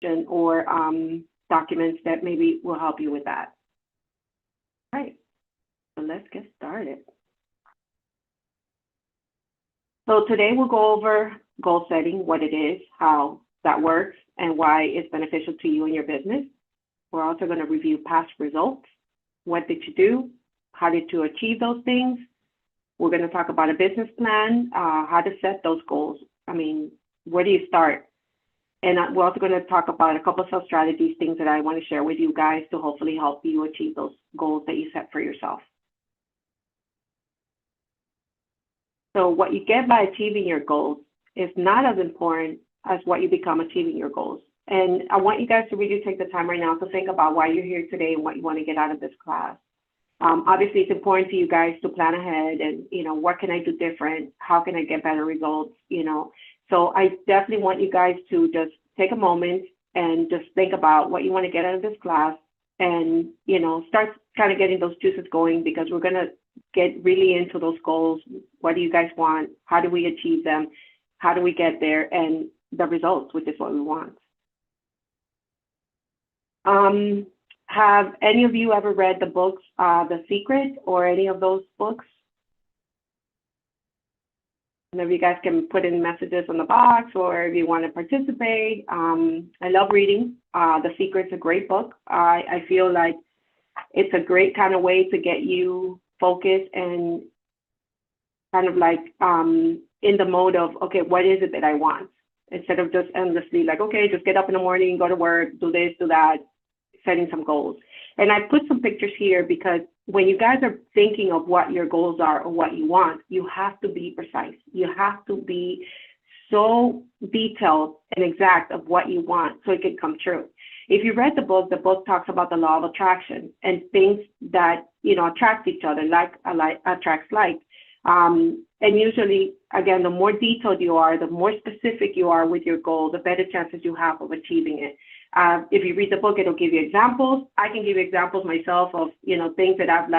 information or documents that maybe will help you with that. All right, so let's get started. So today we'll go over goal setting, what it is, how that works, and why it's beneficial to you and your business. We're also going to review past results. What did you do? How did you achieve those things? We're going to talk about a business plan, how to set those goals. I mean, where do you start? And we're also going to talk about a couple of self-strategies, things that I want to share with you guys to hopefully help you achieve those goals that you set for yourself. So what you get by achieving your goals is not as important as what you become achieving your goals. And I want you guys to really take the time right now to think about why you're here today and what you want to get out of this class. Obviously, it's important for you guys to plan ahead and, what can I do different? How can I get better results? So I definitely want you guys to just take a moment and just think about what you want to get out of this class and, start kind of getting those juices going, because we're going to get really into those goals. What do you guys want? How do we achieve them? How do we get there? And the results, which is what we want. Have any of you ever read the books, The Secret, or any of those books? Maybe you guys can put in messages on the box, or if you want to participate. I love reading. The Secret's a great book. I feel like it's a great kind of way to get you focused and kind of like in the mode of, okay, what is it that I want? Instead of just endlessly like, okay, just get up in the morning, go to work, do this, do that, setting some goals. And I put some pictures here because when you guys are thinking of what your goals are or what you want, you have to be precise. You have to be so detailed and exact of what you want so it can come true. If you read the book talks about the law of attraction and things that, attract each other, like attracts like. And usually, again, the more detailed you are, the more specific you are with your goal, the better chances you have of achieving it. If you read the book, it'll give you examples. I can give you examples myself of, things that I've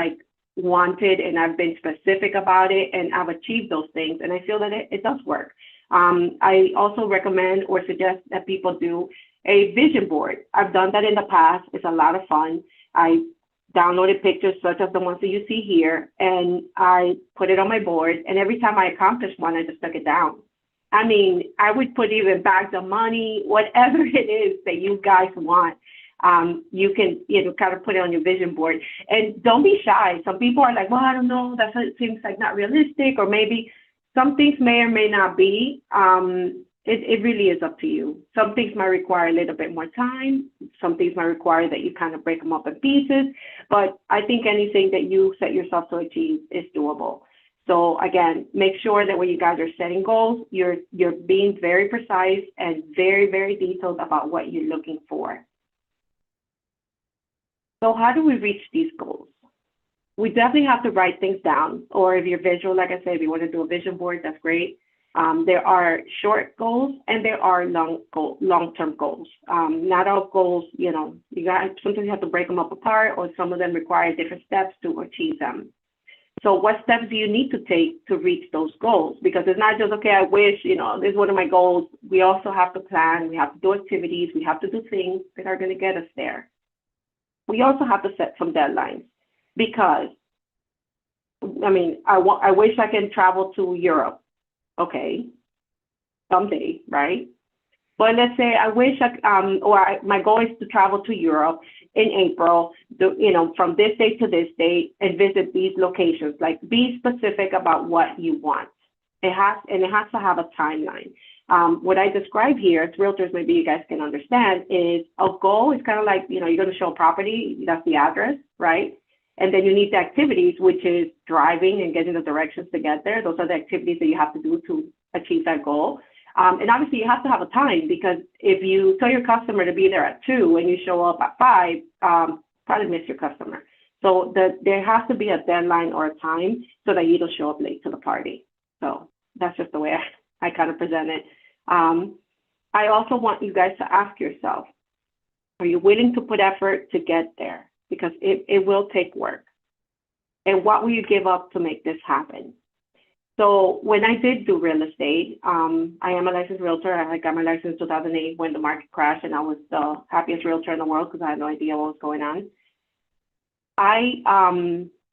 wanted and I've been specific about it and I've achieved those things. And I feel that it does work. I also recommend or suggest that people do a vision board. I've done that in the past. It's a lot of fun. I downloaded pictures such as the ones that you see here, and I put it on my board. And every time I accomplished one, I just took it down. I mean, I would put even bags of money, whatever it is that you guys want. You can, kind of put it on your vision board. And don't be shy. Some people are like, well, I don't know, that seems like not realistic, or maybe some things may or may not be. It really is up to you. Some things might require a little bit more time. Some things might require that you kind of break them up in pieces. But I think anything that you set yourself to achieve is doable. So again, make sure that when you guys are setting goals, you're being very precise and very, very detailed about what you're looking for. So how do we reach these goals? We definitely have to write things down, or if you're visual, like I said, if you want to do a vision board, that's great. There are short goals and there are long-term goals. Not all goals, sometimes you have to break them up apart, or some of them require different steps to achieve them. So what steps do you need to take to reach those goals? Because it's not just, okay, I wish, this is one of my goals. We also have to plan. We have to do activities. We have to do things that are going to get us there. We also have to set some deadlines, because, I wish I can travel to Europe. Okay, someday, right? But let's say I wish my goal is to travel to Europe in April, from this date to this date, and visit these locations. Like, be specific about what you want. It has to have a timeline. What I describe here as realtors, maybe you guys can understand, is a goal is kind of like, you're going to show a property, that's the address, right? And then you need the activities, which is driving and getting the directions to get there. Those are the activities that you have to do to achieve that goal. And obviously, you have to have a time, because if you tell your customer to be there at 2 and you show up at 5, probably miss your customer. So there has to be a deadline or a time so that you don't show up late to the party. So that's just the way I kind of present it. I also want you guys to ask yourself, are you willing to put effort to get there? Because it will take work. And what will you give up to make this happen? So when I did do real estate, I am a licensed realtor. I got my license in 2008 when the market crashed, and I was the happiest realtor in the world because I had no idea what was going on.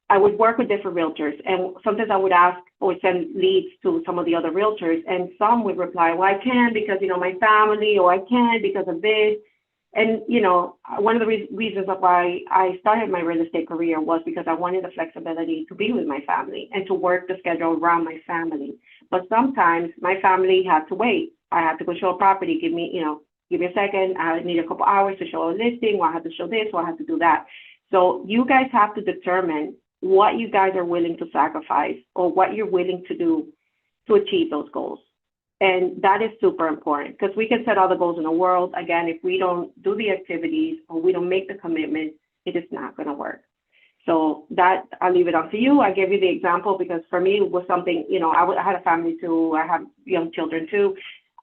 I would work with different realtors, and sometimes I would ask or send leads to some of the other realtors, and some would reply, "Well, I can't because my family," or "I can't because of this." And one of the reasons of why I started my real estate career was because I wanted the flexibility to be with my family and to work the schedule around my family. But sometimes my family had to wait. I had to go show a property. Give me a second. I need a couple hours to show a listing, or I had to show this, or I had to do that. So you guys have to determine what you guys are willing to sacrifice or what you're willing to do to achieve those goals. And that is super important because we can set all the goals in the world. Again, if we don't do the activities or we don't make the commitment, it is not going to work. So that I'll leave it up to you. I gave you the example because for me it was something, I had a family too. I have young children too.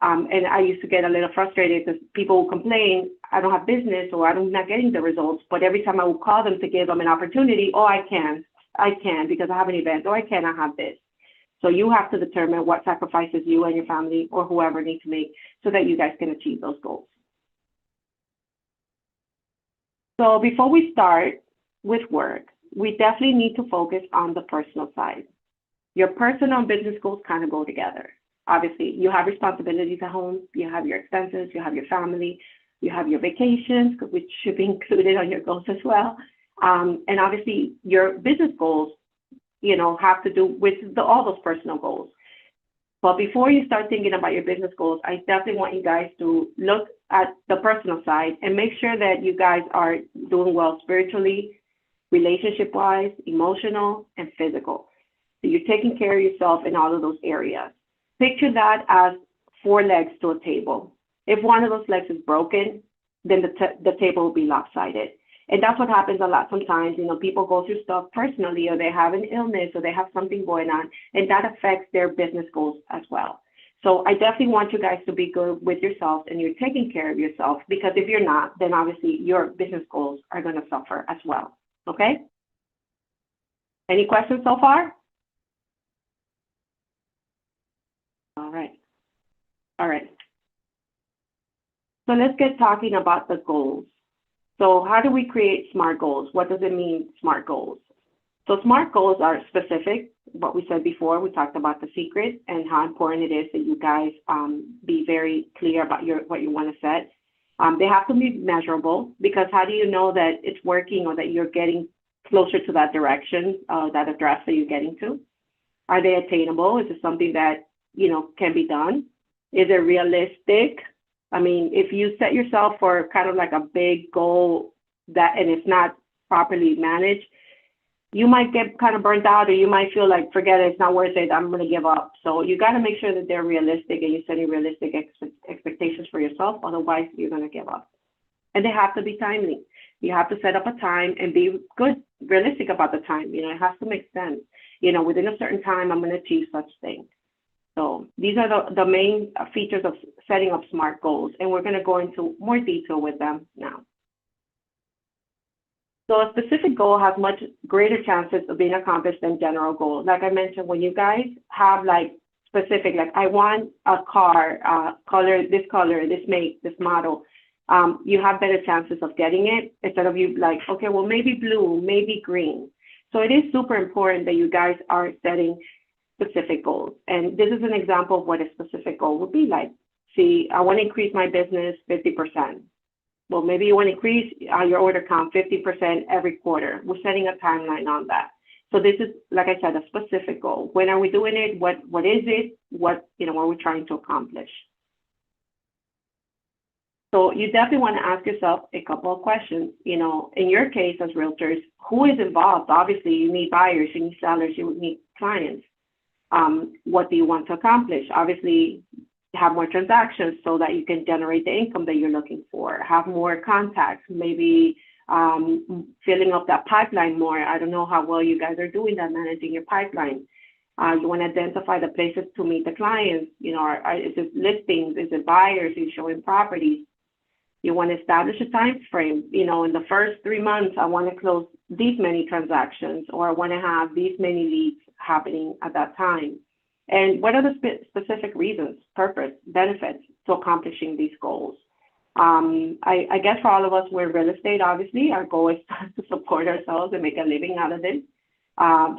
And I used to get a little frustrated because people would complain, I don't have business or I'm not getting the results. But every time I would call them to give them an opportunity, oh, I can because I have an event, or I have this. So you have to determine what sacrifices you and your family or whoever need to make so that you guys can achieve those goals. So before we start with work, we definitely need to focus on the personal side. Your personal and business goals kind of go together. Obviously, you have responsibilities at home, you have your expenses, you have your family, you have your vacations, which should be included on your goals as well. And obviously, your business goals, have to do with all those personal goals. But before you start thinking about your business goals, I definitely want you guys to look at the personal side and make sure that you guys are doing well spiritually, relationship-wise, emotional, and physical. So you're taking care of yourself in all of those areas. Picture that as 4 legs to a table. If one of those legs is broken, then the table will be lopsided. And that's what happens a lot sometimes. People go through stuff personally, or they have an illness, or they have something going on, and that affects their business goals as well. So I definitely want you guys to be good with yourself and you're taking care of yourself, because if you're not, then obviously your business goals are going to suffer as well. Okay? Any questions so far? All right. So let's get talking about the goals. So how do we create SMART goals? What does it mean, SMART goals? So SMART goals are specific. What we said before, we talked about the secret and how important it is that you guys be very clear about what you want to set. They have to be measurable, because how do you know that it's working or that you're getting closer to that direction, that address that you're getting to? Are they attainable? Is it something that, can be done? Is it realistic? I mean, if you set yourself for kind of like a big goal and it's not properly managed, you might get kind of burnt out, or you might feel like, forget it, it's not worth it, I'm going to give up. So you got to make sure that they're realistic and you're setting realistic expectations for yourself. Otherwise, you're going to give up. And they have to be timely. You have to set up a time and be realistic about the time. It has to make sense. Within a certain time, I'm going to achieve such things. So these are the main features of setting up SMART goals, and we're going to go into more detail with them now. So a specific goal has much greater chances of being accomplished than general goals. Like I mentioned, when you guys have specific, I want a car, color, this make, this model, you have better chances of getting it instead of you okay, well, maybe blue, maybe green. So it is super important that you guys are setting specific goals. And this is an example of what a specific goal would be like. See, I want to increase my business 50%. Well, maybe you want to increase your order count 50% every quarter. We're setting a timeline on that. So this is, like I said, a specific goal. When are we doing it? What is it? What are we trying to accomplish? So you definitely want to ask yourself a couple of questions. In your case as realtors, who is involved? Obviously, you need buyers, you need sellers, you need clients. What do you want to accomplish? Obviously, have more transactions so that you can generate the income that you're looking for. Have more contacts, maybe filling up that pipeline more. I don't know how well you guys are doing that, managing your pipeline. You want to identify the places to meet the clients. Is it listings? Is it buyers? Is it showing properties? You want to establish a time frame. In the first 3 months, I want to close these many transactions, or I want to have these many leads happening at that time. And what are the specific reasons, purpose, benefits to accomplishing these goals? I guess for all of us, we're real estate, obviously. Our goal is to support ourselves and make a living out of this.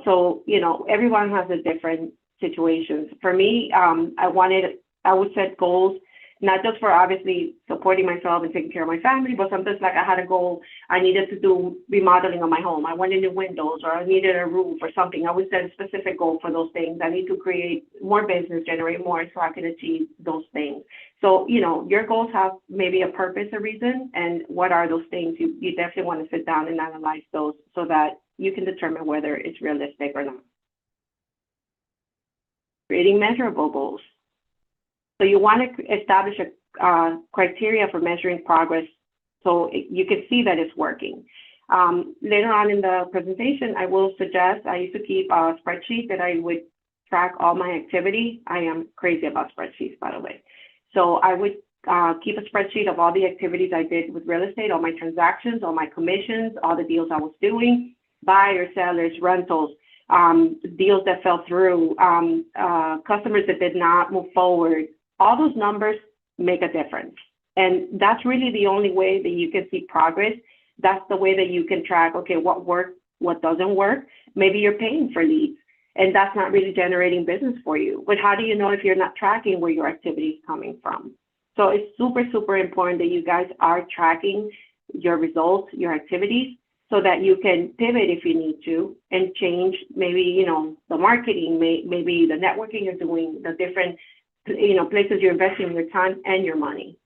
So, everyone has a different situations. For me, I would set goals, not just for obviously supporting myself and taking care of my family, but sometimes like I had a goal, I needed to do remodeling on my home. I wanted new windows or I needed a roof or something. I would set a specific goal for those things. I need to create more business, generate more so I can achieve those things. So, your goals have maybe a purpose, a reason, and what are those things? You definitely want to sit down and analyze those so that you can determine whether it's realistic or not. Creating measurable goals. So you want to establish a criteria for measuring progress so you can see that it's working. Later on in the presentation, I will suggest, I used to keep a spreadsheet that I would track all my activity. I am crazy about spreadsheets, by the way. So I would keep a spreadsheet of all the activities I did with real estate, all my transactions, all my commissions, all the deals I was doing, buyers, sellers, rentals, deals that fell through, customers that did not move forward. All those numbers make a difference. And that's really the only way that you can see progress. That's the way that you can track, okay, what worked, what doesn't work. Maybe you're paying for leads and that's not really generating business for you. But how do you know if you're not tracking where your activity is coming from? So it's super, super important that you guys are tracking your results, your activities, so that you can pivot if you need to and change maybe, the marketing, maybe the networking you're doing, the different places you're investing your time and your money.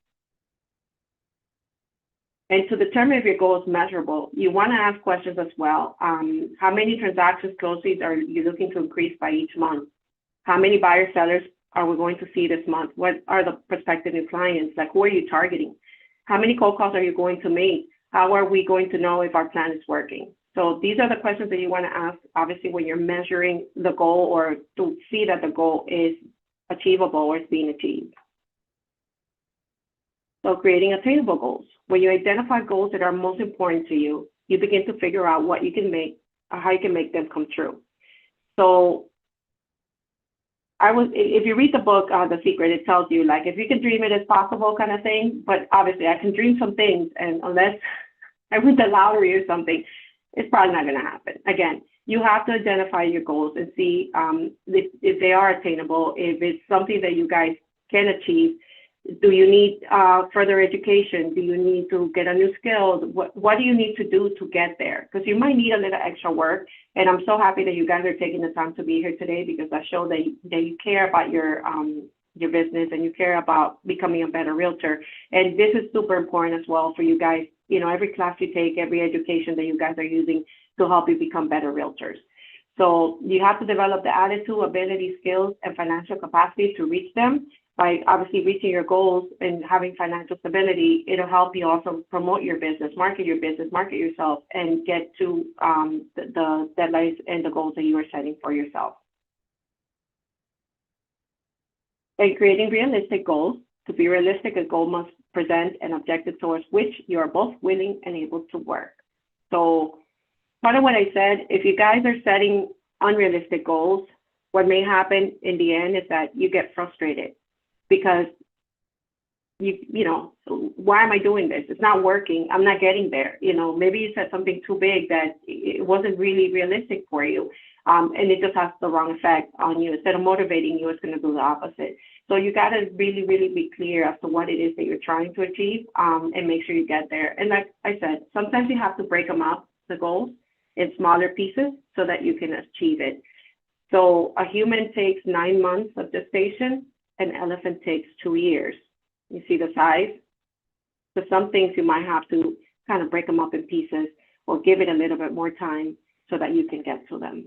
And to determine if your goal is measurable, you want to ask questions as well. How many transactions closings are you looking to increase by each month? How many buyer sellers are we going to see this month? What are the prospective new clients? Like, who are you targeting? How many cold calls are you going to make? How are we going to know if our plan is working? So these are the questions that you want to ask, obviously, when you're measuring the goal or to see that the goal is achievable or is being achieved. So creating attainable goals. When you identify goals that are most important to you, you begin to figure out what you can make or how you can make them come true. So if you read the book, The Secret, it tells you, like, if you can dream it as possible kind of thing, but obviously I can dream some things, and unless I win the lottery or something, it's probably not going to happen. Again, you have to identify your goals and see if they are attainable, if it's something that you guys can achieve. Do you need further education? Do you need to get a new skill? What do you need to do to get there? Because you might need a little extra work. And I'm so happy that you guys are taking the time to be here today, because that shows that you care about your business and you care about becoming a better realtor. And this is super important as well for you guys. Every class you take, every education that you guys are using to help you become better realtors. So you have to develop the attitude, ability, skills, and financial capacity to reach them. By obviously reaching your goals and having financial stability, it'll help you also promote your business, market yourself, and get to the deadlines and the goals that you are setting for yourself. And creating realistic goals. To be realistic, a goal must present an objective towards which you are both willing and able to work. So part of what I said, if you guys are setting unrealistic goals, what may happen in the end is that you get frustrated. Because why am I doing this? It's not working. I'm not getting there. Maybe you set something too big that it wasn't really realistic for you. And it just has the wrong effect on you. Instead of motivating you, it's going to do the opposite. So you got to really, really be clear as to what it is that you're trying to achieve, and make sure you get there. And like I said, sometimes you have to break them up, the goals, in smaller pieces so that you can achieve it. So a human takes 9 months of gestation. An elephant takes 2 years. You see the size? So some things you might have to kind of break them up in pieces or give it a little bit more time so that you can get to them.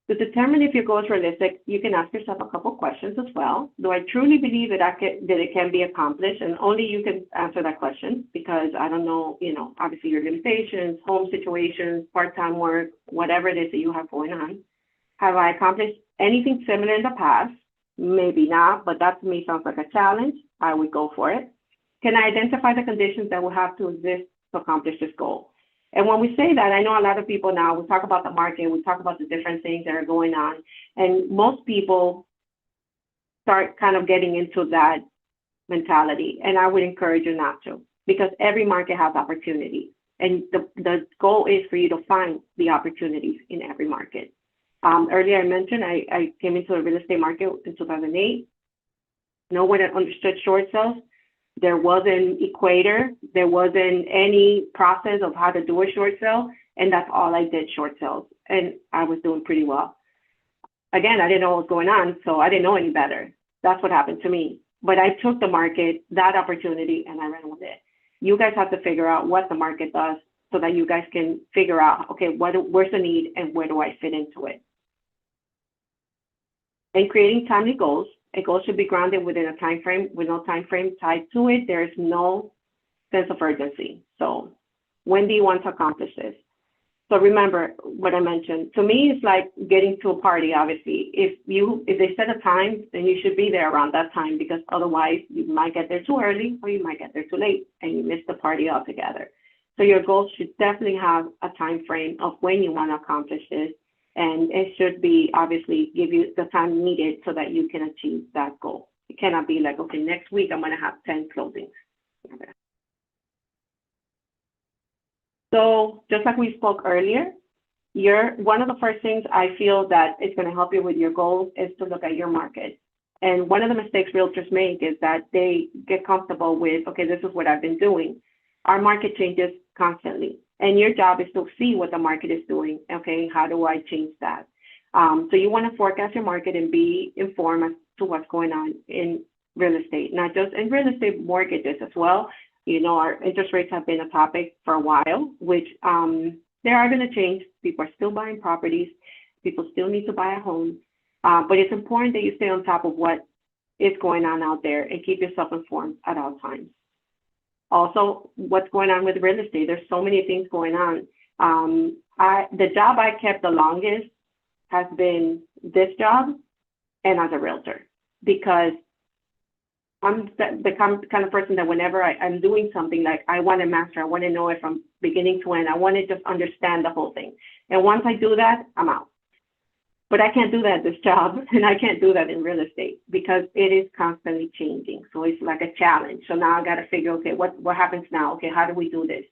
To determine if your goal is realistic, you can ask yourself a couple questions as well. Do I truly believe that it can be accomplished? And only you can answer that question, because I don't know, obviously your limitations, home situations, part-time work, whatever it is that you have going on. Have I accomplished anything similar in the past? Maybe not, but that to me sounds like a challenge. I would go for it. Can I identify the conditions that will have to exist to accomplish this goal? And when we say that, I know a lot of people now, we talk about the market, we talk about the different things that are going on, and most people start kind of getting into that mentality. And I would encourage you not to, because every market has opportunities. And the goal is for you to find the opportunities in every market. Earlier I mentioned I came into the real estate market in 2008. No one understood short sales. There wasn't Equator. There wasn't any process of how to do a short sale. And that's all I did, short sales. And I was doing pretty well. Again, I didn't know what was going on, so I didn't know any better. That's what happened to me. But I took the market, that opportunity, and I ran with it. You guys have to figure out what the market does so that you guys can figure out, okay, where's the need and where do I fit into it? And creating timely goals. A goal should be grounded within a time frame. With no time frame tied to it, there is no sense of urgency. So when do you want to accomplish this? So remember what I mentioned. To me, it's like getting to a party, obviously. If they set a time, then you should be there around that time, because otherwise you might get there too early or you might get there too late and you miss the party altogether. So your goals should definitely have a time frame of when you want to accomplish this. And it should be, obviously, give you the time needed so that you can achieve that goal. It cannot be like, okay, next week I'm going to have 10 closings. So just like we spoke earlier, one of the first things I feel that is going to help you with your goals is to look at your market. And one of the mistakes realtors make is that they get comfortable with, okay, this is what I've been doing. Our market changes constantly. And your job is to see what the market is doing. Okay, how do I change that? So you want to forecast your market and be informed as to what's going on in real estate, not just in real estate, mortgages as well. You know, our interest rates have been a topic for a while, which they are going to change. People are still buying properties. People still need to buy a home. But it's important that you stay on top of what is going on out there and keep yourself informed at all times. Also, what's going on with real estate? There's so many things going on. The job I kept the longest has been this job and as a realtor, because I'm the kind of person that whenever I'm doing something, like I want to master, I want to know it from beginning to end. I want to just understand the whole thing. And once I do that, I'm out. But I can't do that at this job, and I can't do that in real estate because it is constantly changing. So it's like a challenge. So now I got to figure, okay, what happens now? Okay, how do we do this?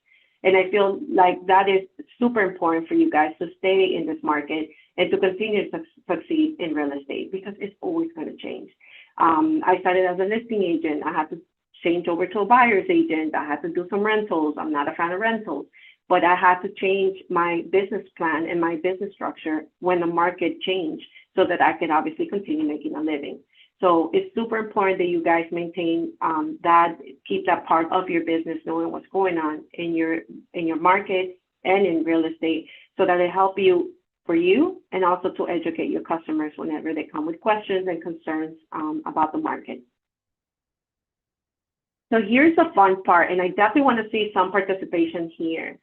And I feel like that is super important for you guys to stay in this market and to continue to succeed in real estate, because it's always going to change. I started as a listing agent. I had to change over to a buyer's agent. I had to do some rentals. I'm not a fan of rentals, but I had to change my business plan and my business structure when the market changed so that I could obviously continue making a living. So it's super important that you guys maintain that, keep that part of your business, knowing what's going on in your market and in real estate, so that it help you for you and also to educate your customers whenever they come with questions and concerns about the market. So here's the fun part, and I definitely want to see some participation here.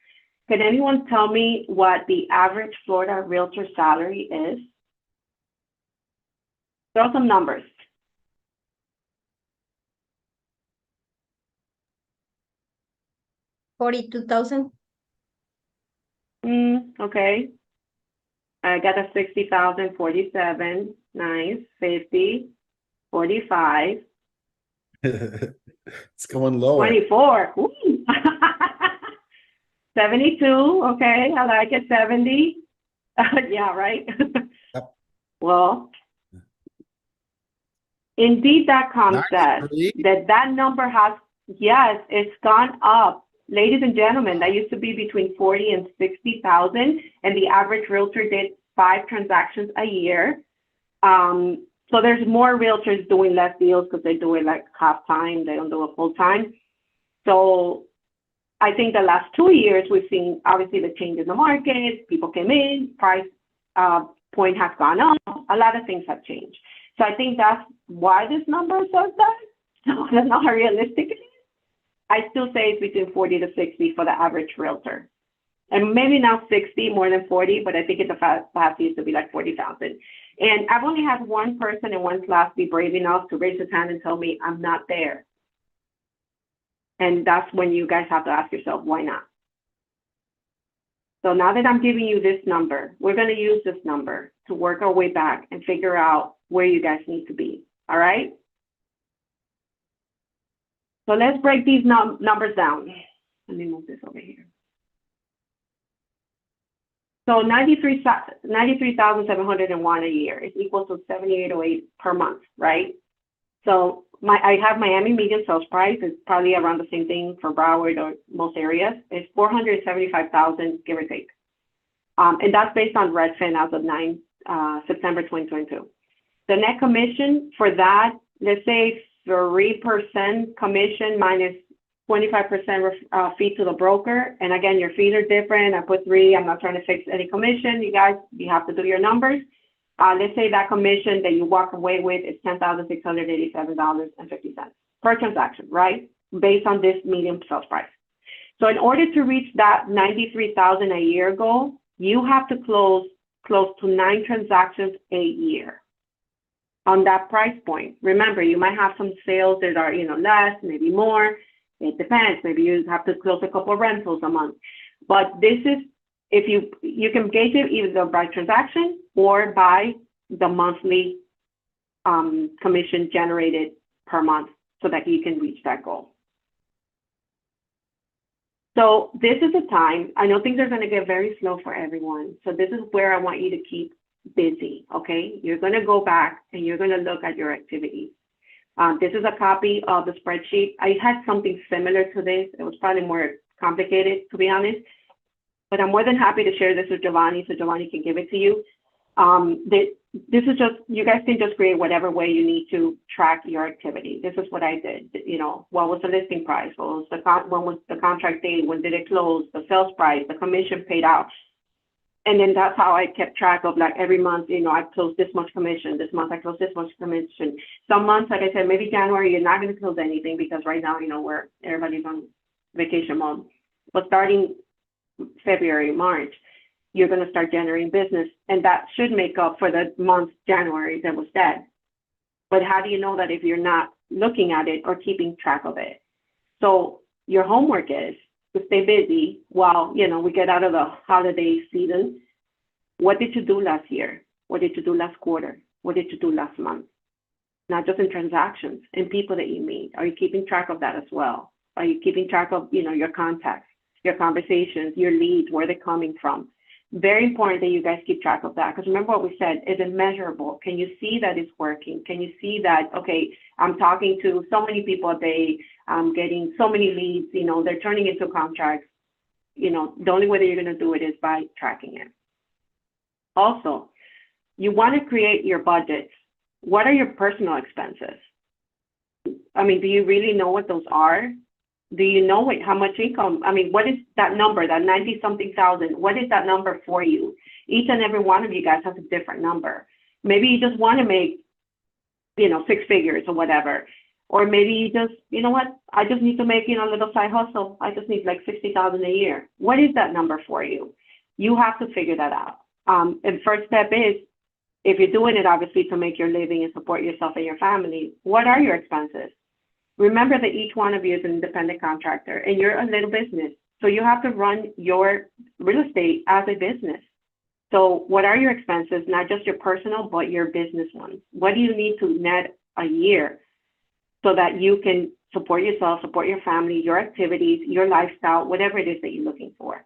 Can anyone tell me what the average Florida realtor salary is? Throw some numbers. $42,000. Okay. I got a 60,000, 47, nice, 50, 45. It's going lower. 24. 72. Okay, I like it. 70. Yeah, right. Yep. Well, Indeed.com says 93? that number has, yes, it's gone up. Ladies and gentlemen, that used to be between 40 and 60,000, and the average realtor did 5 transactions a year. So there's more realtors doing less deals because they do it like half time. They don't do it full time. So I think the last 2 years we've seen obviously the change in the market. People came in, price point has gone up. A lot of things have changed. So I think that's why this number says that. So I don't know how realistic it is. I still say it's between 40 to 60 for the average realtor. And maybe now 60, more than 40, but I think in the past used to be like 40,000. And I've only had one person in one class be brave enough to raise his hand and tell me I'm not there. And that's when you guys have to ask yourself, why not? So now that I'm giving you this number, we're going to use this number to work our way back and figure out where you guys need to be. All right? So let's break these numbers down. Let me move this over here. So 93,701 a year is equal to 7,808 per month, right? So I have Miami median sales price. It's probably around the same thing for Broward or most areas. It's 475,000, give or take. And that's based on Redfin as of September 2022. The net commission for that, let's say 3% commission minus 25% fee to the broker. And again, your fees are different. I put 3. I'm not trying to fix any commission. You guys, you have to do your numbers. Let's say that commission that you walk away with is $10,687.50 per transaction, right? Based on this median sales price. So in order to reach that 93,000 a year goal, you have to close close to 9 transactions a year on that price point. Remember, you might have some sales that are, less, maybe more. It depends. Maybe you have to close a couple of rentals a month. But this is, if you can gauge it either by transaction or by the monthly commission generated per month so that you can reach that goal. So this is a time, I know things are going to get very slow for everyone. So this is where I want you to keep busy, okay? You're going to go back and you're going to look at your activities. This is a copy of the spreadsheet. I had something similar to this. It was probably more complicated, to be honest, but I'm more than happy to share this with Giovanni so Giovanni can give it to you. This is just, you guys can just create whatever way you need to track your activity. This is what I did. What was the listing price? When was the contract date? When did it close? The sales price, the commission paid out. And then that's how I kept track of, like, every month, I closed this much commission. This month I closed this much commission. Some months, like I said, maybe January, you're not going to close anything because right now, where everybody's on vacation mode. But starting February, March, you're going to start generating business. And that should make up for the month January that was dead. But how do you know that if you're not looking at it or keeping track of it? So your homework is to stay busy while, we get out of the holiday season. What did you do last year? What did you do last quarter? What did you do last month? Not just in transactions, in people that you meet. Are you keeping track of that as well? Are you keeping track of, your contacts, your conversations, your leads, where they're coming from? Very important that you guys keep track of that, because remember what we said, is it measurable? Can you see that it's working? Can you see that, okay, I'm talking to so many people a day, I'm getting so many leads, they're turning into contracts. The only way that you're going to do it is by tracking it. Also, you want to create your budgets. What are your personal expenses? I mean, do you really know what those are? Do you know how much income? I mean, what is that number, that 90-something thousand? What is that number for you? Each and every one of you guys has a different number. Maybe you just want to make, 6 figures or whatever. Or maybe you just, I just need to make, a little side hustle. I just need like 60,000 a year. What is that number for you? You have to figure that out. And first step is, if you're doing it, obviously, to make your living and support yourself and your family, what are your expenses? Remember that each one of you is an independent contractor and you're a little business. So you have to run your real estate as a business. So what are your expenses, not just your personal, but your business ones? What do you need to net a year so that you can support yourself, support your family, your activities, your lifestyle, whatever it is that you're looking for?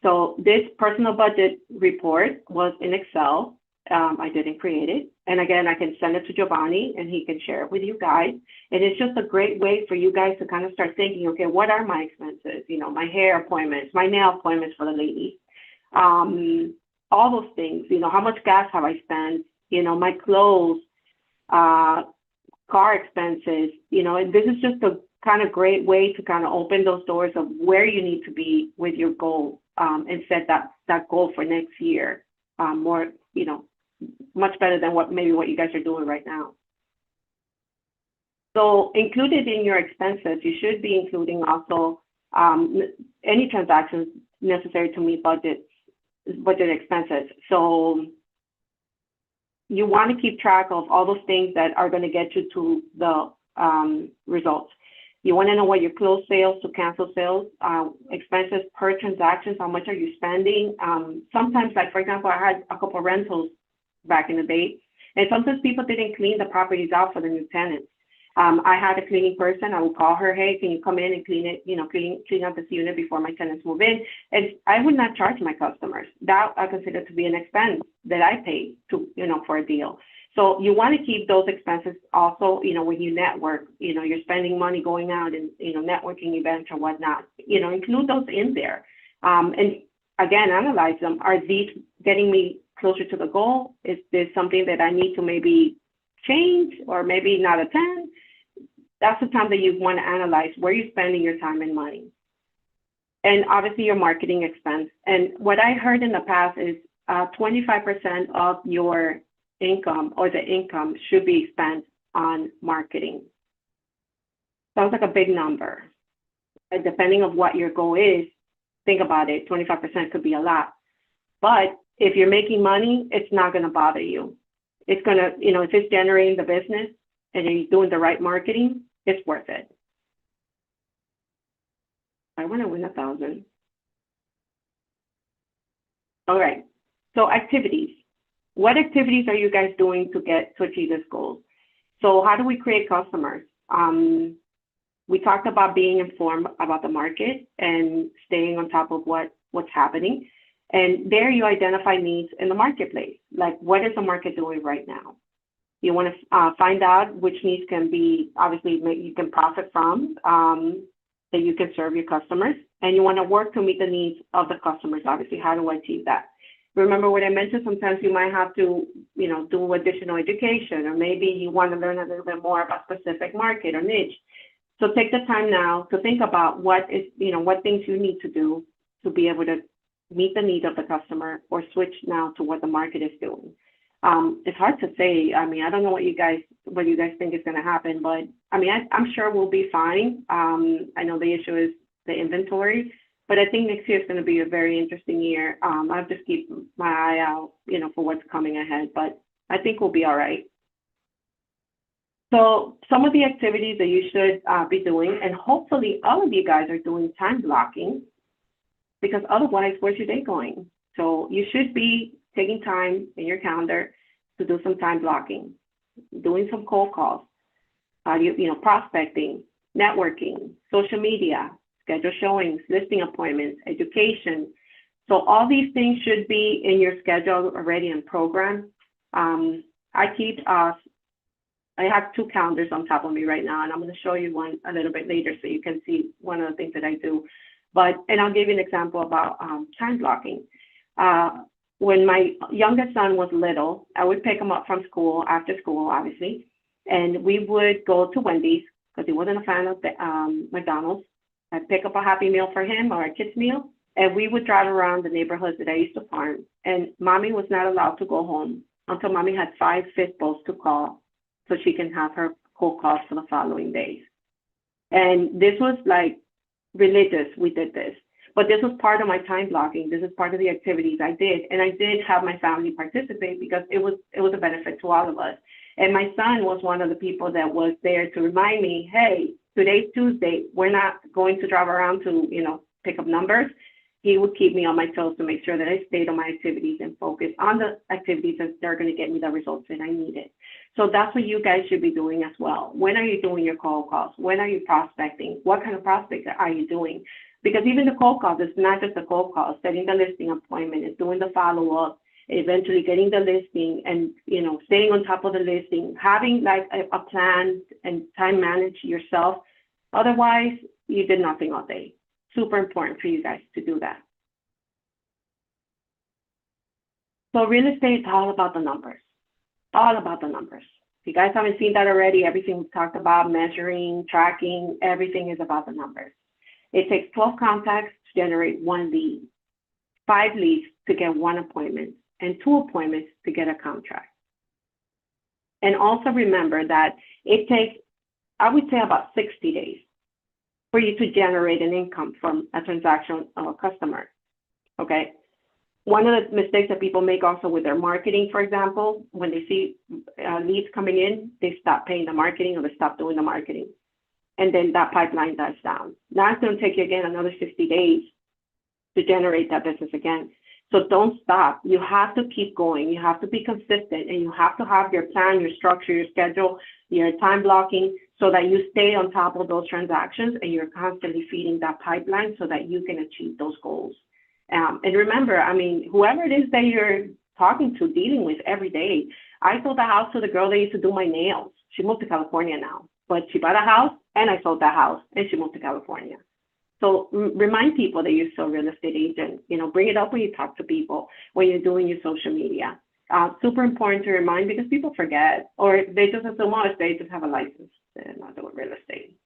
So this personal budget report was in Excel. I didn't create it. And again, I can send it to Giovanni and he can share it with you guys. And it's just a great way for you guys to kind of start thinking, okay, what are my expenses? My hair appointments, my nail appointments for the ladies, all those things, how much gas have I spent, my clothes, car expenses, and this is just a kind of great way to kind of open those doors of where you need to be with your goal, and set that goal for next year, more, much better than what you guys are doing right now. So included in your expenses, you should be including also any transactions necessary to meet budget expenses. So you want to keep track of all those things that are going to get you to the results. You want to know what your closed sales to cancel sales, expenses per transactions, how much are you spending? Sometimes, like for example, I had a couple of rentals back in the day, and sometimes people didn't clean the properties out for the new tenants. I had a cleaning person. I would call her, hey, can you come in and clean it, clean up this unit before my tenants move in? And I would not charge my customers. That I consider to be an expense that I pay to, for a deal. So you want to keep those expenses also, when you network, you're spending money going out and, networking events or whatnot, include those in there. And again, analyze them. Are these getting me closer to the goal? Is this something that I need to maybe change or maybe not attend? That's the time that you want to analyze where you're spending your time and money. And obviously your marketing expense. And what I heard in the past is 25% of your income or the income should be spent on marketing. Sounds like a big number. And depending on what your goal is, think about it, 25% could be a lot. But if you're making money, it's not going to bother you. It's going to, if it's generating the business and you're doing the right marketing, it's worth it. I want to win 1,000. All right. So activities. What activities are you guys doing to achieve this goal? So how do we create customers? We talked about being informed about the market and staying on top of what's happening. And there you identify needs in the marketplace. Like, what is the market doing right now? You want to find out which needs can be, obviously, you can profit from, that you can serve your customers. And you want to work to meet the needs of the customers, obviously. How do I achieve that? Remember what I mentioned, sometimes you might have to, do additional education, or maybe you want to learn a little bit more about specific market or niche. So take the time now to think about what things you need to do to be able to meet the need of the customer or switch now to what the market is doing. It's hard to say. I mean, I don't know what you guys think is going to happen, but I mean, I'm sure we'll be fine. I know the issue is the inventory, but I think next year is going to be a very interesting year. I'll just keep my eye out, for what's coming ahead, but I think we'll be all right. So some of the activities that you should be doing, and hopefully all of you guys are doing time blocking, because otherwise, where's your day going? So you should be taking time in your calendar to do some time blocking, doing some cold calls, prospecting, networking, social media, schedule showings, listing appointments, education. So all these things should be in your schedule already and program. I have two calendars on top of me right now, and I'm going to show you one a little bit later so you can see one of the things that I do. And I'll give you an example about time blocking. When my youngest son was little, I would pick him up from school, after school, obviously, and we would go to Wendy's because he wasn't a fan of McDonald's. I'd pick up a Happy Meal for him or a kid's meal, and we would drive around the neighborhoods that I used to farm. And Mommy was not allowed to go home until Mommy had 5 fistfuls to call so she can have her cold calls for the following days. And this was like religious, we did this. But this was part of my time blocking. This is part of the activities I did. And I did have my family participate because it was a benefit to all of us. And my son was one of the people that was there to remind me, hey, today's Tuesday, we're not going to drive around to, pick up numbers. He would keep me on my toes to make sure that I stayed on my activities and focus on the activities that are going to get me the results that I needed. So that's what you guys should be doing as well. When are you doing your cold calls? When are you prospecting? What kind of prospects are you doing? Because even the cold calls, it's not just the cold calls, setting the listing appointment, it's doing the follow-up, eventually getting the listing and, staying on top of the listing, having like a plan and time manage yourself. Otherwise, you did nothing all day. Super important for you guys to do that. So real estate is all about the numbers, all about the numbers. If you guys haven't seen that already, everything we've talked about, measuring, tracking, everything is about the numbers. It takes 12 contacts to generate 1 lead, 5 leads to get 1 appointment, and 2 appointments to get a contract. And also remember that it takes, I would say, about 60 days for you to generate an income from a transaction of a customer, okay? One of the mistakes that people make also with their marketing, for example, when they see leads coming in, they stop paying the marketing or they stop doing the marketing. and then that pipeline dies down. Now it's going to take you again another 60 days to generate that business again. So don't stop. You have to keep going. You have to be consistent, and you have to have your plan, your structure, your schedule, your time blocking, so that you stay on top of those transactions and you're constantly feeding that pipeline so that you can achieve those goals. And remember, I mean, whoever it is that you're talking to, dealing with every day. I sold the house to the girl that used to do my nails. She moved to California now, but she bought a house and I sold that house and she moved to California. So remind people that you're still a real estate agent. You know, bring it up when you talk to people, when you're doing your social media. Super important to remind, because people forget, or they just assume, oh, they just have a license. They're not doing real estate.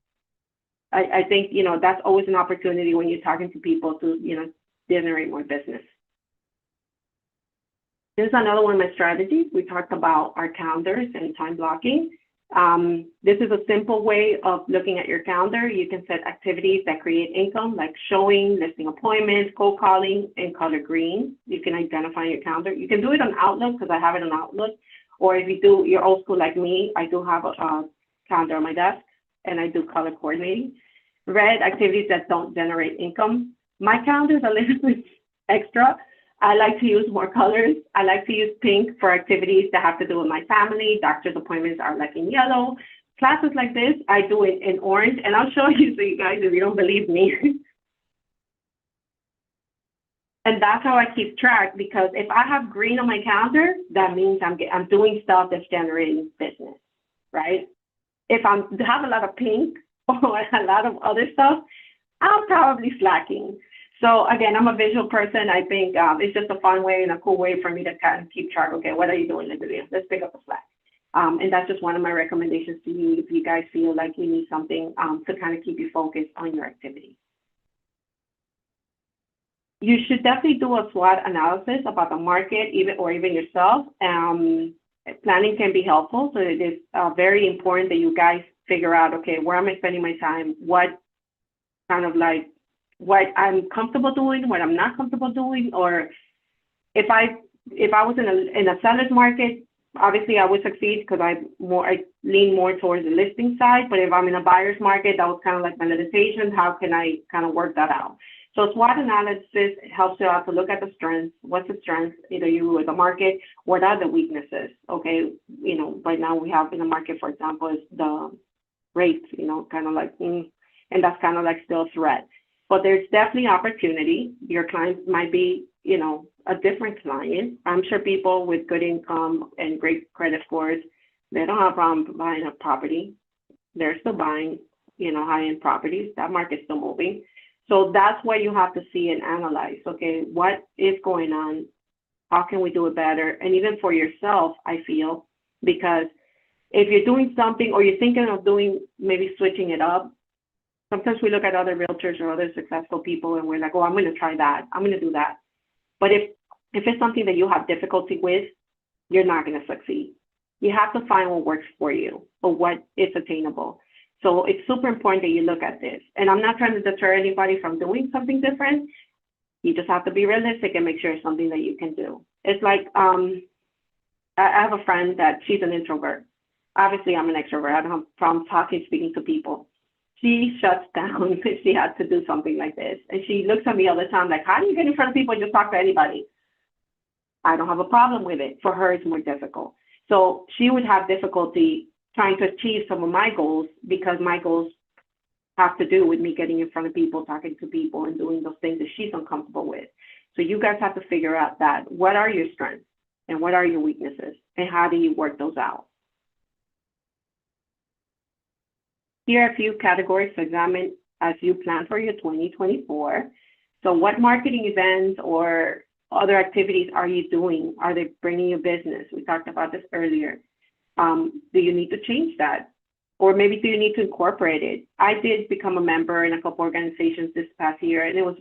I think, you know, that's always an opportunity when you're talking to people to, you know, generate more business. Here's another one of my strategies. We talked about our calendars and time blocking. This is a simple way of looking at your calendar. You can set activities that create income, like showing, listing appointments, cold calling, in color green. You can identify your calendar. You can do it on Outlook, because I have it on Outlook. Or if you're old school like me, I do have a calendar on my desk, and I do color coordinating. Red, activities that don't generate income. My calendar is a little bit extra. I like to use more colors. I like to use pink for activities that have to do with my family. Doctor's appointments are like in yellow. Classes like this, I do it in orange. And I'll show you, so you guys, if you don't believe me. And that's how I keep track, because if I have green on my calendar, that means I'm doing stuff that's generating business, right? If I have a lot of pink or a lot of other stuff, I'm probably slacking. So again, I'm a visual person. I think it's just a fun way and a cool way for me to kind of keep track. Okay, what are you doing, Olivia? Let's pick up a slack. And that's just one of my recommendations to you if you guys feel like you need something to kind of keep you focused on your activity. You should definitely do a SWOT analysis about the market, even yourself. Planning can be helpful. So it is very important that you guys figure out, okay, where am I spending my time? What I'm comfortable doing, what I'm not comfortable doing, or if I was in a seller's market, obviously I would succeed because I lean more towards the listing side. But if I'm in a buyer's market, that was kind of like my limitation. How can I kind of work that out? So SWOT analysis helps you out to look at the strengths. What's the strength, either you or the market? What are the weaknesses? Okay, you know, right now we have in the market, for example, is the rates, you know, kind of like, and that's kind of like still a threat. But there's definitely opportunity. Your clients might be, you know, a different client. I'm sure people with good income and great credit scores, they don't have a problem buying a property. They're still buying, you know, high-end properties. That market's still moving. So that's why you have to see and analyze, okay, what is going on? How can we do it better? And even for yourself, I feel, because if you're doing something or you're thinking of doing, maybe switching it up, sometimes we look at other realtors or other successful people and we're like, oh, I'm going to try that. I'm going to do that. But if it's something that you have difficulty with, you're not going to succeed. You have to find what works for you or what is attainable. So it's super important that you look at this. And I'm not trying to deter anybody from doing something different. You just have to be realistic and make sure it's something that you can do. It's like, I have a friend that she's an introvert. Obviously, I'm an extrovert. I don't have problems speaking to people. She shuts down if she had to do something like this. And she looks at me all the time like, how do you get in front of people and just talk to anybody? I don't have a problem with it. For her, it's more difficult. So she would have difficulty trying to achieve some of my goals because my goals have to do with me getting in front of people, talking to people, and doing those things that she's uncomfortable with. So you guys have to figure out that. What are your strengths and what are your weaknesses and how do you work those out? Here are a few categories to examine as you plan for your 2024. So what marketing events or other activities are you doing? Are they bringing you business? We talked about this earlier. Do you need to change that? Or maybe do you need to incorporate it? I did become a member in a couple organizations this past year, and it was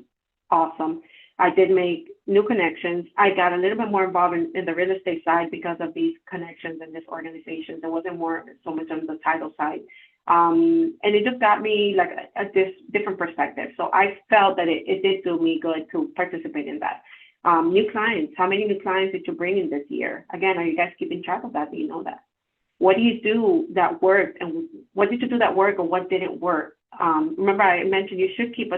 awesome. I did make new connections. I got a little bit more involved in the real estate side because of these connections in this organization. There wasn't so much on the title side. And it just got me like this different perspective. So I felt that it did do me good to participate in that. New clients, how many new clients did you bring in this year? Again, are you guys keeping track of that? Do you know that? What do you do that worked, and what did you do that worked, and what didn't work? Remember, I mentioned you should keep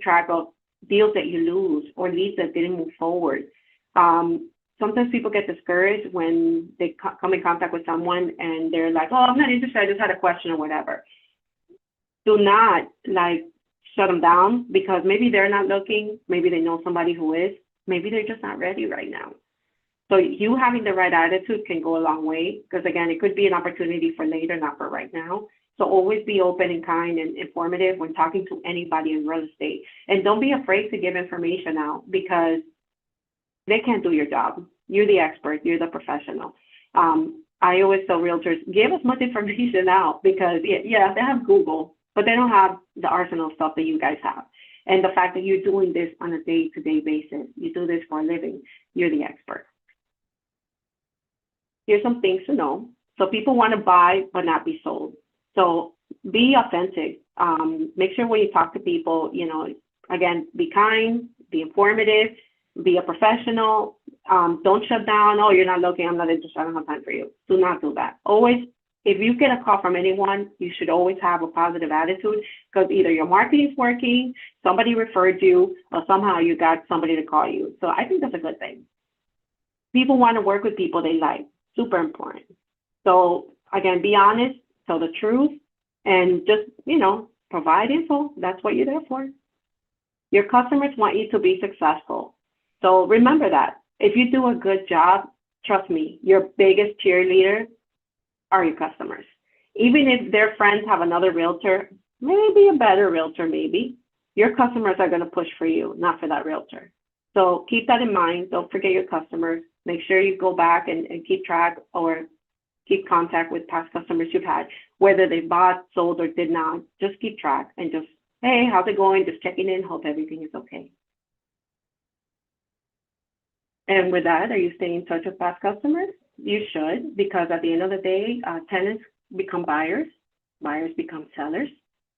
track of deals that you lose or leads that didn't move forward. Sometimes people get discouraged when they come in contact with someone and they're like, "Oh, I'm not interested. I just had a question or whatever." Do not like shut them down, because maybe they're not looking, maybe they know somebody who is, maybe they're just not ready right now. So you having the right attitude can go a long way, because again, it could be an opportunity for later, not for right now. So always be open and kind and informative when talking to anybody in real estate. And don't be afraid to give information out, because they can't do your job. You're the expert, you're the professional. I always tell realtors, give as much information out, because yeah, they have Google, but they don't have the arsenal of stuff that you guys have. And the fact that you're doing this on a day-to-day basis, you do this for a living, you're the expert. Here's some things to know. So people want to buy but not be sold. So be authentic. Make sure when you talk to people, again, be kind, be informative, be a professional. Don't shut down. Oh, you're not looking. I'm not interested. I don't have time for you. Do not do that. Always, if you get a call from anyone, you should always have a positive attitude, because either your marketing is working, somebody referred you, or somehow you got somebody to call you. So I think that's a good thing. People want to work with people they like. Super important. So again, be honest, tell the truth, and just, provide info. That's what you're there for. Your customers want you to be successful. So remember that. If you do a good job, trust me, your biggest cheerleader are your customers. Even if their friends have another realtor, maybe a better realtor, maybe, your customers are going to push for you, not for that realtor. So keep that in mind. Don't forget your customers. Make sure you go back and keep track or keep contact with past customers you've had, whether they bought, sold, or did not. Just keep track and just, hey, how's it going? Just checking in, hope everything is okay. And with that, are you staying in touch with past customers? You should, because at the end of the day, tenants become buyers, buyers become sellers,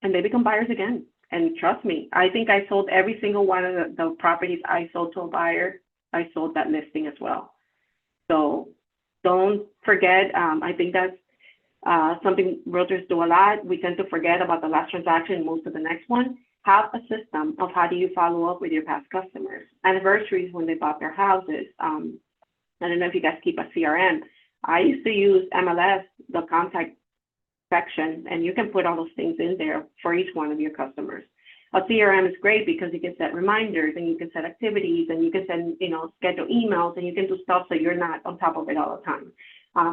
and they become buyers again. And trust me, I think I sold every single one of the properties I sold to a buyer. I sold that listing as well. So don't forget, I think that's something realtors do a lot. We tend to forget about the last transaction and move to the next one. Have a system of how do you follow up with your past customers. Anniversaries when they bought their houses. I don't know if you guys keep a CRM. I used to use MLS, the contact section, and you can put all those things in there for each one of your customers. A CRM is great because you can set reminders and you can set activities and you can send, schedule emails, and you can do stuff so you're not on top of it all the time.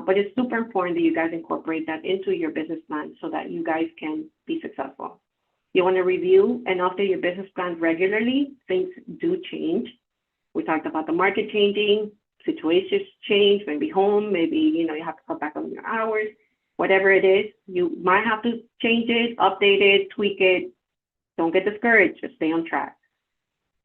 But it's super important that you guys incorporate that into your business plan so that you guys can be successful. You want to review and update your business plan regularly. Things do change. We talked about the market changing, situations change, maybe home, maybe, you have to cut back on your hours, whatever it is, you might have to change it, update it, tweak it. Don't get discouraged, just stay on track.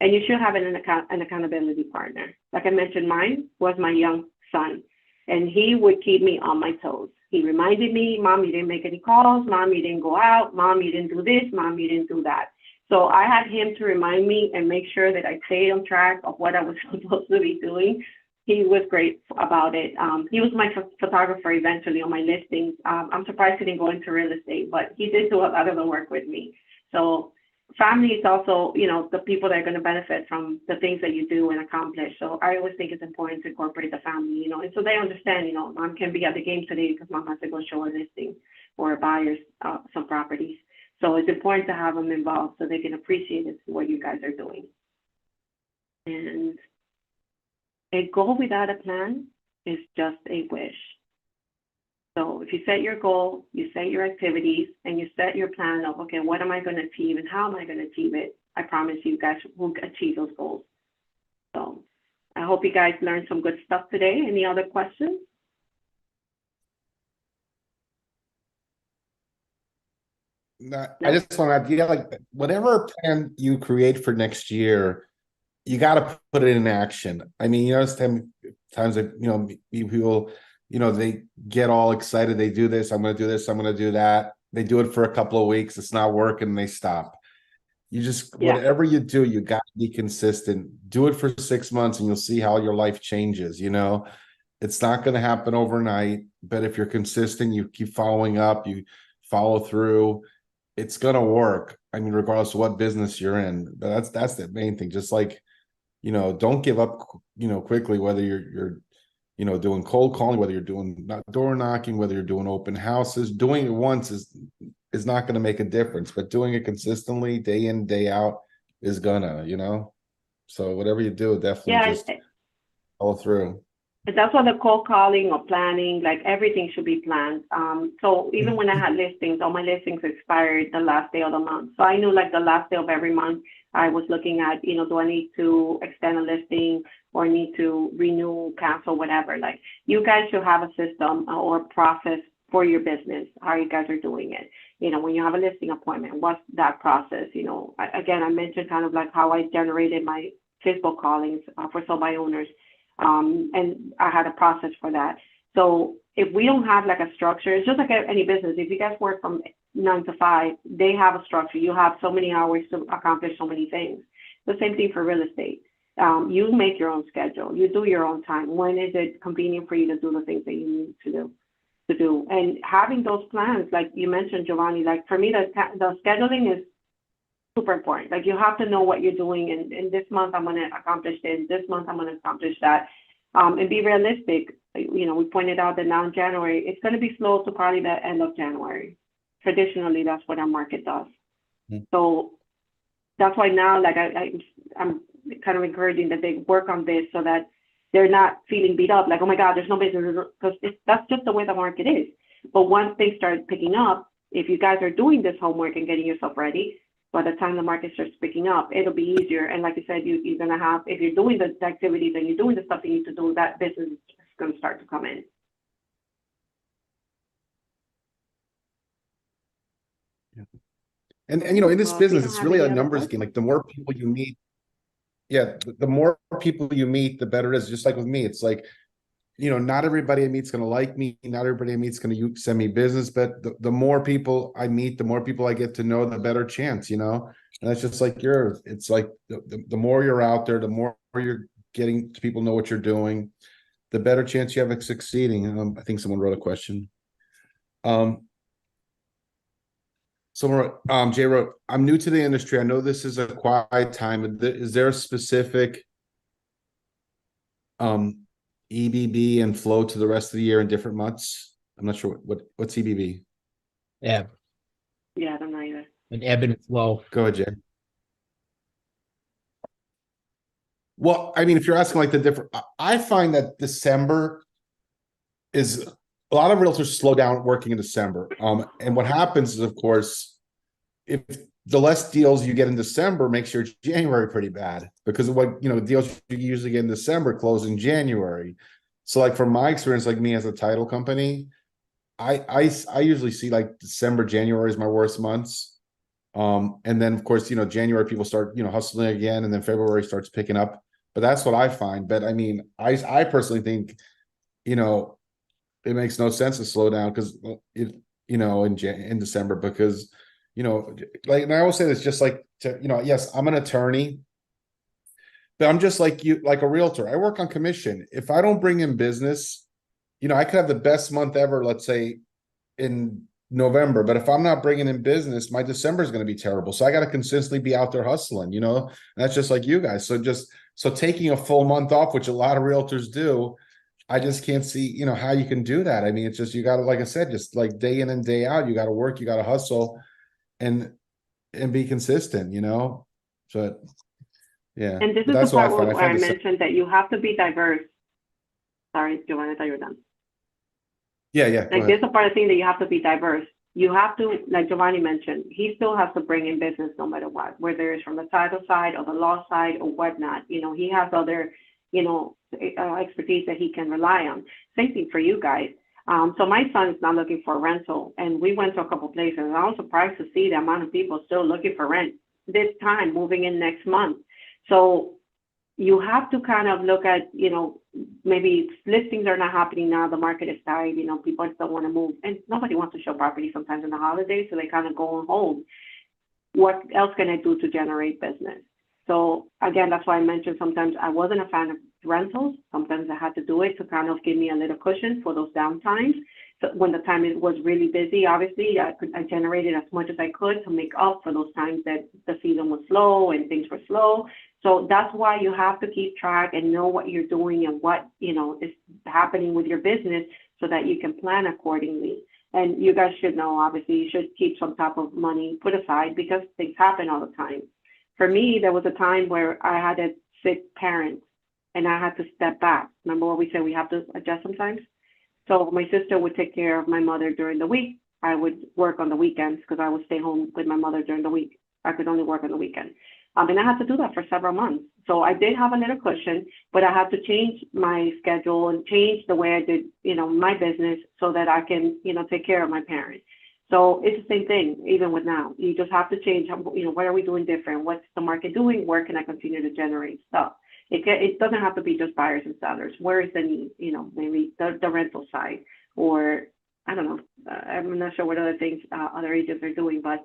And you should have an accountability partner. Like I mentioned, mine was my young son, and he would keep me on my toes. He reminded me, Mom, you didn't make any calls. Mom, you didn't go out. Mom, you didn't do this. Mom, you didn't do that. So I had him to remind me and make sure that I stayed on track of what I was supposed to be doing. He was great about it. He was my photographer eventually on my listings. I'm surprised he didn't go into real estate, but he did do a lot of the work with me. So family is also, the people that are going to benefit from the things that you do and accomplish. So I always think it's important to incorporate the family, and so they understand, Mom can be at the game today because Mom has to go show a listing or buyers some properties. So it's important to have them involved so they can appreciate it, what you guys are doing. And a goal without a plan is just a wish. So if you set your goal, you set your activities, and you set your plan of, okay, what am I going to achieve and how am I going to achieve it? I promise you guys will achieve those goals. So I hope you guys learned some good stuff today. Any other questions? No, I just want to, like whatever plan you create for next year, you got to put it in action. I mean, times that, people, they get all excited. They do this. I'm going to do this. I'm going to do that. They do it for a couple of weeks. It's not working. They stop. You just, whatever you do, you got to be consistent. Do it for 6 months and you'll see how your life changes. It's not going to happen overnight, but if you're consistent, you keep following up, you follow through, it's going to work. I mean, regardless of what business you're in. But that's the main thing. Just like, don't give up, quickly, whether you're doing cold calling, whether you're doing not door knocking, whether you're doing open houses. Doing it once is not going to make a difference, but doing it consistently, day in, day out, is gonna. So whatever you do, definitely Yeah, just follow through. that's why the cold calling or planning, like everything should be planned. So even when I had listings, all my listings expired the last day of the month. So I knew like the last day of every month, I was looking at, do I need to extend a listing or need to renew, cancel, whatever. Like you guys should have a system or process for your business, how you guys are doing it. When you have a listing appointment, what's that process? Again, I mentioned kind of like how I generated my Facebook callings for sell-by owners. And I had a process for that. So if we don't have like a structure, it's just like any business. If you guys work from 9 to 5, they have a structure. You have so many hours to accomplish so many things. The same thing for real estate. You make your own schedule. You do your own time. When is it convenient for you to do the things that you need to do? And having those plans, like you mentioned, Giovanni, like for me, the scheduling is super important. Like you have to know what you're doing, and this month I'm going to accomplish this month I'm going to accomplish that, and be realistic. We pointed out that now in January, it's going to be slow to probably the end of January. Traditionally, that's what our market does. So that's why now, like I'm kind of encouraging that they work on this so that they're not feeling beat up, like, oh my God, there's no business, because that's just the way the market is. But once things start picking up, if you guys are doing this homework and getting yourself ready, by the time the market starts picking up, it'll be easier. And like you said, you're going to have, if you're doing the activities and you're doing the stuff you need to do, that business is going to start to come in. Yeah. And in this business, it's really a numbers questions. game. Like the more people you meet, the more people you meet, the better it is. Just like with me, it's like, not everybody I meet's going to like me. Not everybody I meet's going to send me business, but the more people I meet, the more people I get to know, the better chance, and that's just like it's like the more you're out there, the more you're getting to people know what you're doing, the better chance you have of succeeding. I think someone wrote a question. Jay wrote, I'm new to the industry. I know this is a quiet time. Is there a specific EBB and flow to the rest of the year in different months? I'm not sure what's EBB. Yeah, I don't know either. an ebb and flow. Go ahead, Jay. Well, I mean, if you're asking like the different, I find that December is a lot of realtors slow down working in December. And what happens is, of course, if the less deals you get in December makes your January pretty bad, because of what, deals you usually get in December close in January. So like from my experience, like me as a title company, I usually see like December, January is my worst months. And then of course, January people start, hustling again, and then February starts picking up. But that's what I find. But I mean, I personally think, it makes no sense to slow down because in December, because like, and I always say this, just like yes, I'm an attorney, but I'm just like you, like a realtor. I work on commission. If I don't bring in business, I could have the best month ever, let's say in November, but if I'm not bringing in business, my December is going to be terrible. So I got to consistently be out there hustling, and that's just like you guys. So taking a full month off, which a lot of realtors do, I just can't see, how you can do that. I mean, it's just, you got to, like I said, just like day in and day out, you got to work, you got to hustle and be consistent, So yeah. And this is the part where I mentioned that you have to be diverse. Sorry, Giovanni, I thought you were done. Yeah. Like this is the part of the thing that you have to be diverse. You have to, like Giovanni mentioned, he still has to bring in business no matter what, whether it's from the title side or the law side or whatnot. He has other, expertise that he can rely on. Same thing for you guys. So my son is now looking for a rental, and we went to a couple places, and I was surprised to see the amount of people still looking for rent this time, moving in next month. So you have to kind of look at, maybe listings are not happening now, the market is tight, people still want to move, and nobody wants to show property sometimes in the holidays, so they kind of go on hold. What else can I do to generate business? So again, that's why I mentioned sometimes I wasn't a fan of rentals. Sometimes I had to do it to kind of give me a little cushion for those downtimes. So when the time it was really busy, obviously, I generated as much as I could to make up for those times that the season was slow and things were slow. So that's why you have to keep track and know what you're doing and what, is happening with your business so that you can plan accordingly. And you guys should know, obviously, you should keep some type of money put aside because things happen all the time. For me, there was a time where I had a sick parent and I had to step back. Remember what we said, we have to adjust sometimes? So my sister would take care of my mother during the week. I would work on the weekends because I would stay home with my mother during the week. I could only work on the weekend. And I had to do that for several months. So I did have a little cushion, but I had to change my schedule and change the way I did, my business so that I can, take care of my parents. So it's the same thing, even with now. You just have to change, what are we doing different? What's the market doing? Where can I continue to generate stuff? It doesn't have to be just buyers and sellers. Where is the need? Maybe the rental side, or I don't know. I'm not sure what other things other agents are doing, but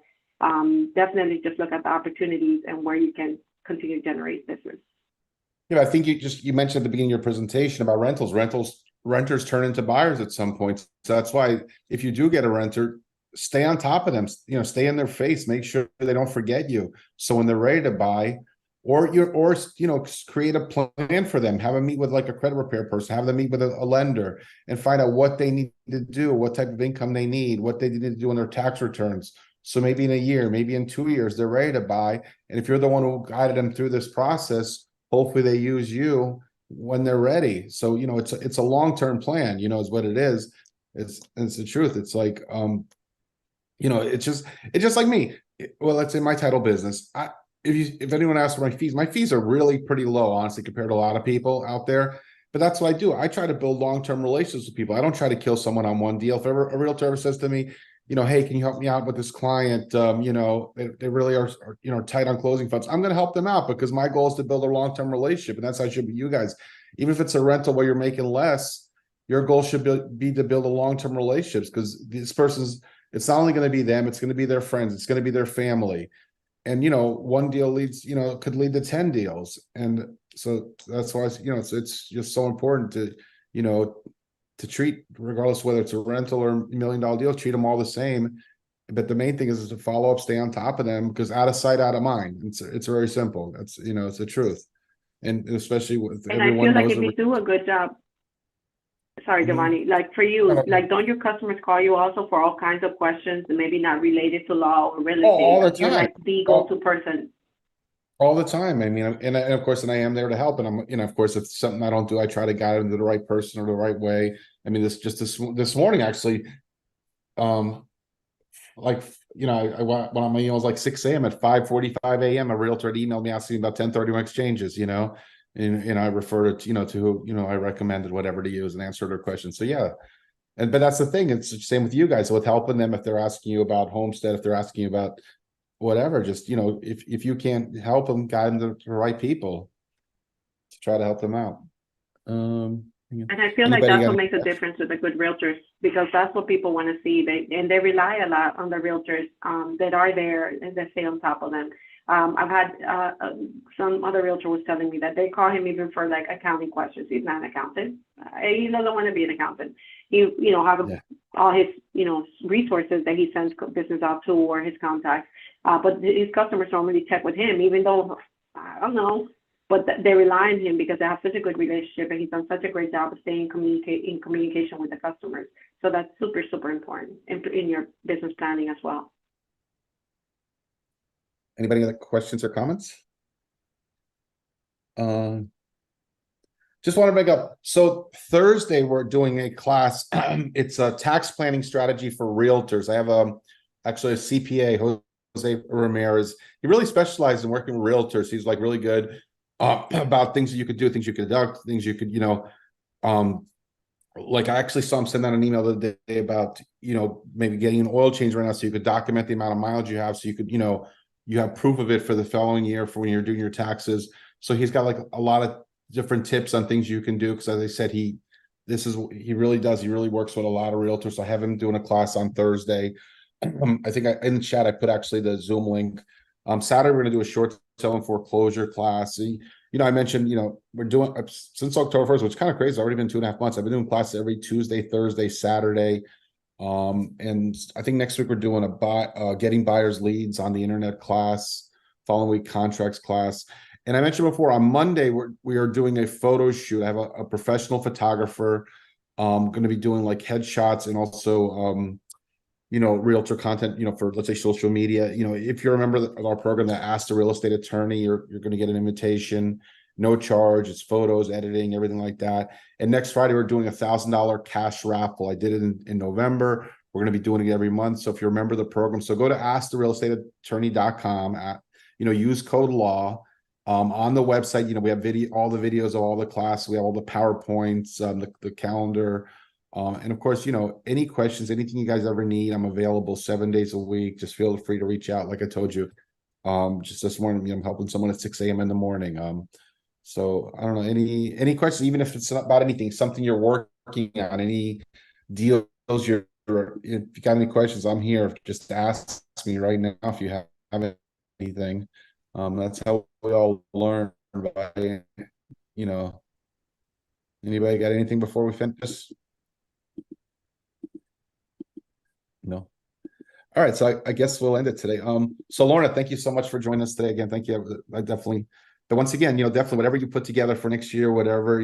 definitely just look at the opportunities and where you can continue to generate business. I think you mentioned at the beginning of your presentation about renters turn into buyers at some point. So that's why if you do get a renter, stay on top of them, stay in their face, make sure they don't forget you. So when they're ready to buy, or create a plan for them, have them meet with like a credit repair person, have them meet with a lender and find out what they need to do, what type of income they need, what they need to do on their tax returns. So maybe in a year, maybe in 2 years, they're ready to buy. And if you're the one who guided them through this process, hopefully they use you when they're ready. So, it's a long-term plan, is what it is. It's the truth. It's like, it's just like me. Well, let's say my title business. If anyone asks for my fees are really pretty low, honestly, compared to a lot of people out there. But that's what I do. I try to build long-term relationships with people. I don't try to kill someone on one deal. If ever a realtor ever says to me, hey, can you help me out with this client? They really are tight on closing funds. I'm going to help them out because my goal is to build a long-term relationship. And that's how it should be you guys. Even if it's a rental where you're making less, your goal should be to build a long-term relationships because it's not only going to be them, it's going to be their friends. It's going to be their family. And, one deal could lead to 10 deals. And so that's why, it's just so important to treat, regardless whether it's a rental or $1 million deal, treat them all the same. But the main thing is to follow up, stay on top of them because out of sight, out of mind. It's very simple. It's, it's the truth. And especially with and everyone I feel like knows if you do a good job, sorry, Giovanni, like for you, like don't your customers call you also for all kinds of questions and maybe not related to law or real estate? all the You're time. like the go-to person. All the time. I mean, and of course, I am there to help. And I'm, of course, if it's something I don't do, I try to guide them to the right person or the right way. I mean, this morning, actually, like, I went on my emails like 6 a.m. at 5:45 a.m. A realtor had emailed me asking about 1031 exchanges, and I referred it, to who, I recommended whatever to use and answered their questions. So yeah. But that's the thing. It's the same with you guys with helping them. If they're asking you about homestead, if they're asking you about whatever, just, if you can't help them, guide them to the right people to try to help them out. And I feel like that's what makes a difference with the good realtors because that's what people want to see. They rely a lot on the realtors that are there and that stay on top of them. I've had some other realtor was telling me that they call him even for like accounting questions. He's not an accountant. He doesn't want to be an accountant. He, have all his, resources that he sends business out to or his contacts. But his customers don't really check with him, even though, I don't know, but they rely on him because they have such a good relationship and he's done such a great job of staying in communication with the customers. So that's super, super important in your business planning as well. Anybody got questions or comments? Just want to make up. So Thursday, we're doing a class. It's a tax planning strategy for realtors. I have actually a CPA, Jose Ramirez. He really specializes in working with realtors. He's like really good about things that you could do, things you could deduct, things you could, like I actually saw him send out an email the other day about, maybe getting an oil change right now so you could document the amount of mileage you have so you could, you have proof of it for the following year for when you're doing your taxes. So he's got like a lot of different tips on things you can do. Cause as I said, he really works with a lot of realtors. So I have him doing a class on Thursday. I think in the chat, I put actually the Zoom link. Saturday, we're going to do a short selling foreclosure class. I mentioned, we're doing since October 1st, which is kind of crazy. It's already been 2.5 months. I've been doing classes every Tuesday, Thursday, Saturday. And I think next week we're doing a getting buyers leads on the internet class, following week contracts class. And I mentioned before on Monday, we are doing a photo shoot. I have a professional photographer, going to be doing like headshots and also, realtor content, for, let's say, social media. If you're a member of our program that asks a real estate attorney, you're going to get an invitation, no charge. It's photos, editing, everything like that. And next Friday, we're doing $1,000 cash raffle. I did it in November. We're going to be doing it every month. So if you're a member of the program, so go to asktherealestateattorney.com, use code LAW. On the website, we have all the videos of all the classes. We have all the PowerPoints, the calendar. And of course, any questions, anything you guys ever need, I'm available 7 days a week. Just feel free to reach out. Like I told you, just this morning, I'm helping someone at 6 a.m. in the morning. So I don't know, any questions, even if it's not about anything, something you're working on, any deals if you got any questions, I'm here. Just ask me right now if you have anything. That's how we all learn by, anybody got anything before we finish? No. All right, so I guess we'll end it today. So Lorna, thank you so much for joining us today. Again, thank you. I definitely, but once again, definitely whatever you put together for next year, whatever,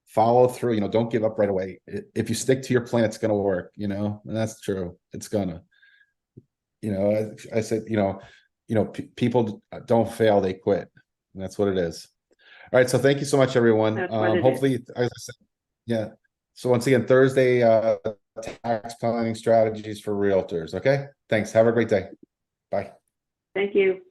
follow through, don't give up right away. If you stick to your plan, it's gonna work, and that's true. It's gonna, I said, people don't fail, they quit. And that's what it is. All right, so thank you so much, everyone. Hopefully, as I said, yeah. So once again, Thursday, tax planning strategies for realtors. Okay, thanks. Have a great day. Bye. Thank you.